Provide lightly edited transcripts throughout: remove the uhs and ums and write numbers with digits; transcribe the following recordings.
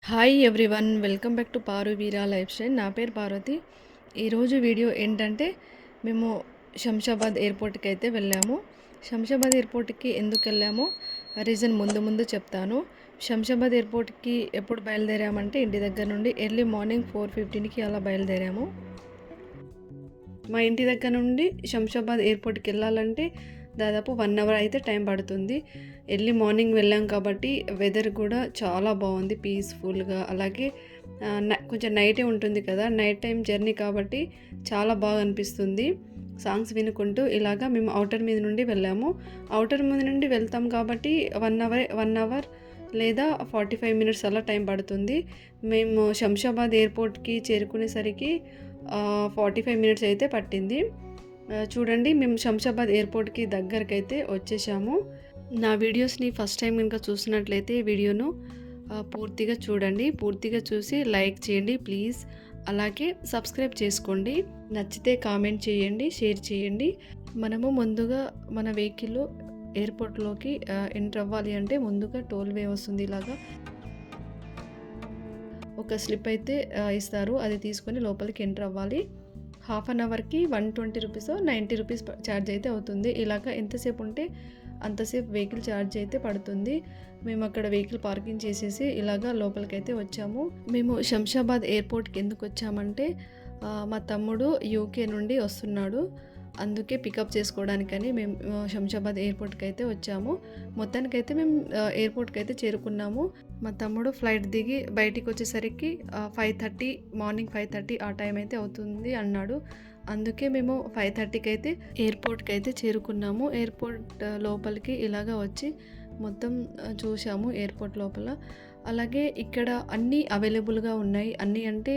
Hi everyone, welcome back to Paru Veera life style. నా పేరు పార్వతి. ఈరోజు వీడియో ఏంటంటే మేము శంషాబాద్ ఎయిర్పోర్ట్కి అయితే వెళ్ళాము. శంషాబాద్ ఎయిర్పోర్ట్కి ఎందుకు వెళ్ళామో రీజన్ ముందు ముందు చెప్తాను. శంషాబాద్ ఎయిర్పోర్ట్కి ఎప్పుడు బయలుదేరామంటే ఇంటి దగ్గర నుండి ఎర్లీ మార్నింగ్ 4:15కి అలా బయలుదేరాము. మా ఇంటి దగ్గర నుండి శంషాబాద్ ఎయిర్పోర్ట్కి వెళ్ళాలంటే దాదాపు 1 అవర్ అయితే టైం పడుతుంది. ఎర్లీ మార్నింగ్ వెళ్ళాం కాబట్టి వెదర్ కూడా చాలా బాగుంది, పీస్ఫుల్గా. అలాగే కొంచెం నైటే ఉంటుంది కదా, నైట్ టైం జర్నీ కాబట్టి చాలా బాగా అనిపిస్తుంది. సాంగ్స్ వినుకుంటూ ఇలాగా మేము అవుటర్ మీద నుండి వెళ్ళాము. అవుటర్ మీద నుండి వెళ్తాం కాబట్టి 1 అవర్ లేదా 45 మినిట్స్ అలా టైం పడుతుంది. మేము శంషాబాద్ ఎయిర్పోర్ట్కి చేరుకునేసరికి 45 మినిట్స్ అయితే పట్టింది. చూడండి, మేము శంషాబాద్ ఎయిర్పోర్ట్కి దగ్గరికి అయితే వచ్చేసాము. నా వీడియోస్ని ఫస్ట్ టైం కనుక చూసినట్లయితే వీడియోను పూర్తిగా చూడండి, పూర్తిగా చూసి లైక్ చేయండి ప్లీజ్. అలాగే సబ్స్క్రైబ్ చేసుకోండి. నచ్చితే కామెంట్ చేయండి, షేర్ చేయండి. మనము ముందుగా మన వెహికల్లో ఎయిర్పోర్ట్లోకి ఎంటర్ అవ్వాలి అంటే ముందుగా టోల్ వే వస్తుంది. ఇలాగా ఒక స్లిప్ అయితే ఇస్తారు, అది తీసుకొని లోపలికి ఎంటర్ అవ్వాలి. హాఫ్ అన్ అవర్కి 120 రూపీస్ 90 రూపీస్ ఛార్జ్ అయితే అవుతుంది. ఇలాగ ఎంతసేపు ఉంటే అంతసేపు వెహికల్ ఛార్జ్ అయితే పడుతుంది. మేము అక్కడ వెహికల్ పార్కింగ్ చేసేసి ఇలాగ లోపలికి అయితే వచ్చాము. మేము శంషాబాద్ ఎయిర్పోర్ట్కి ఎందుకు వచ్చామంటే మా తమ్ముడు యూకే నుండి వస్తున్నాడు, అందుకే పికప్ చేసుకోవడానికని మేము శంషాబాద్ ఎయిర్పోర్ట్కి అయితే వచ్చాము. మొత్తానికైతే మేము ఎయిర్పోర్ట్కి అయితే చేరుకున్నాము. మా తమ్ముడు ఫ్లైట్ దిగి బయటికి వచ్చేసరికి 5:30 మార్నింగ్ 5:30 ఆ టైం అయితే అవుతుంది అన్నాడు. అందుకే మేము 5:30కి అయితే ఎయిర్పోర్ట్కి అయితే చేరుకున్నాము. ఎయిర్పోర్ట్ లోపలికి ఇలాగ వచ్చి మొత్తం చూసాము ఎయిర్పోర్ట్ లోపల. అలాగే ఇక్కడ అన్నీ అవైలబుల్గా ఉన్నాయి. అన్నీ అంటే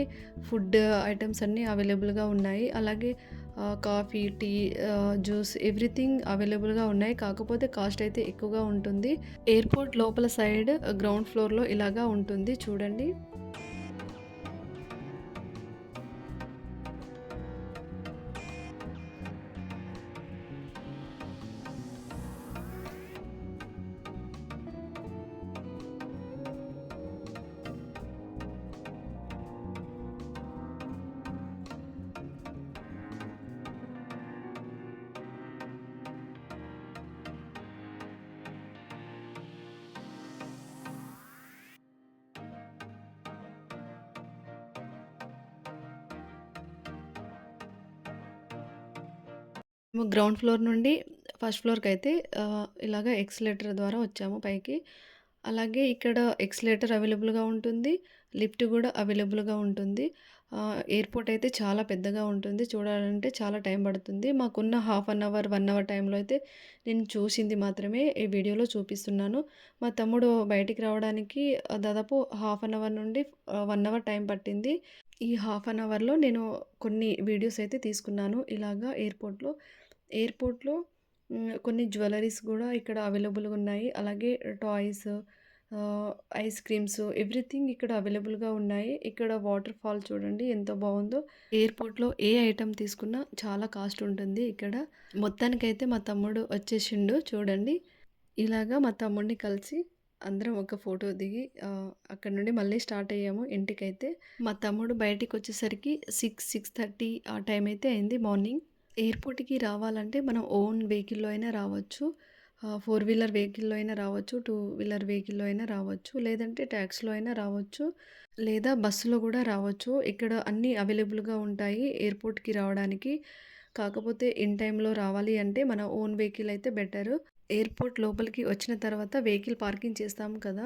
ఫుడ్ ఐటమ్స్ అన్నీ అవైలబుల్గా ఉన్నాయి. అలాగే కాఫీ, టీ, జ్యూస్ ఎవ్రీథింగ్ అవైలబుల్గా ఉన్నాయి. కాకపోతే కాస్ట్ అయితే ఎక్కువగా ఉంటుంది. ఎయిర్పోర్ట్ లోపల సైడ్ గ్రౌండ్ ఫ్లోర్లో ఇలాగా ఉంటుంది చూడండి. మేము గ్రౌండ్ ఫ్లోర్ నుండి ఫస్ట్ ఫ్లోర్కి అయితే ఇలాగ ఎక్స్లేటర్ ద్వారా వచ్చాము పైకి. అలాగే ఇక్కడ ఎక్స్లేటర్ అవైలబుల్గా ఉంటుంది, లిఫ్ట్ కూడా అవైలబుల్గా ఉంటుంది. ఎయిర్పోర్ట్ అయితే చాలా పెద్దగా ఉంటుంది, చూడాలంటే చాలా టైం పడుతుంది. మాకున్న హాఫ్ అన్ అవర్ 1 అవర్ టైంలో అయితే నేను చూసింది మాత్రమే ఈ వీడియోలో చూపిస్తున్నాను. మా తమ్ముడు బయటికి రావడానికి దాదాపు హాఫ్ అన్ అవర్ నుండి 1 అవర్ టైం పట్టింది. ఈ హాఫ్ అన్ అవర్లో నేను కొన్ని వీడియోస్ అయితే తీసుకున్నాను ఇలాగా ఎయిర్పోర్ట్లో కొన్ని జ్యువెలరీస్ కూడా ఇక్కడ అవైలబుల్గా ఉన్నాయి. అలాగే టాయ్స్, ఐస్ క్రీమ్స్ ఎవ్రీథింగ్ ఇక్కడ అవైలబుల్గా ఉన్నాయి. ఇక్కడ వాటర్ ఫాల్ చూడండి ఎంత బాగుందో. ఎయిర్పోర్ట్లో ఏ ఐటెం తీసుకున్నా చాలా కాస్ట్ ఉంటుంది ఇక్కడ. మొత్తానికైతే మా తమ్ముడు వచ్చేసిండు చూడండి. ఇలాగా మా తమ్ముడిని కలిసి అందరం ఒక ఫోటో దిగి అక్కడ నుండి మళ్ళీ స్టార్ట్ అయ్యాము ఇంటికైతే. మా తమ్ముడు బయటికి వచ్చేసరికి 6:30 ఆ టైం అయితే అయింది మార్నింగ్. ఎయిర్పోర్ట్కి రావాలంటే మనం ఓన్ వెహికల్లో అయినా రావచ్చు, 4 వీలర్ వెహికల్లో అయినా రావచ్చు, 2 వీలర్ వెహికల్లో అయినా రావచ్చు, లేదంటే ట్యాక్సీలో అయినా రావచ్చు, లేదా బస్సులో కూడా రావచ్చు. ఇక్కడ అన్నీ అవైలబుల్గా ఉంటాయి ఎయిర్పోర్ట్కి రావడానికి. కాకపోతే ఇన్ టైంలో రావాలి అంటే మన ఓన్ వెహికల్ అయితే బెటరు. ఎయిర్పోర్ట్ లోపలికి వచ్చిన తర్వాత వెహికల్ పార్కింగ్ చేస్తాము కదా,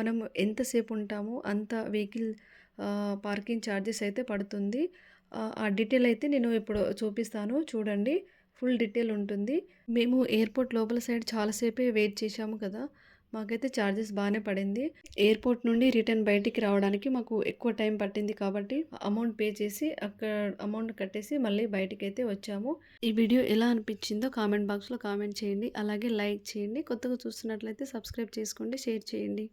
మనం ఎంతసేపు ఉంటామో అంత వెహికల్ పార్కింగ్ ఛార్జెస్ అయితే పడుతుంది. ఆ డీటెయిల్ అయితే నేను ఇప్పుడు చూపిస్తాను చూడండి, ఫుల్ డీటెయిల్ ఉంటుంది. మేము ఎయిర్పోర్ట్ లోపల సైడ్ చాలాసేపే వెయిట్ చేశాము కదా, మాకైతే ఛార్జెస్ బాగానే పడింది. ఎయిర్పోర్ట్ నుండి రిటర్న్ బయటికి రావడానికి మాకు ఎక్కువ టైం పట్టింది కాబట్టి అమౌంట్ పే చేసి అక్కడ అమౌంట్ కట్టేసి మళ్ళీ బయటికి అయితే వచ్చాము. ఈ వీడియో ఎలా అనిపించిందో కామెంట్ బాక్స్లో కామెంట్ చేయండి. అలాగే లైక్ చేయండి. కొత్తగా చూస్తున్నట్లయితే సబ్స్క్రైబ్ చేసుకోండి, షేర్ చేయండి.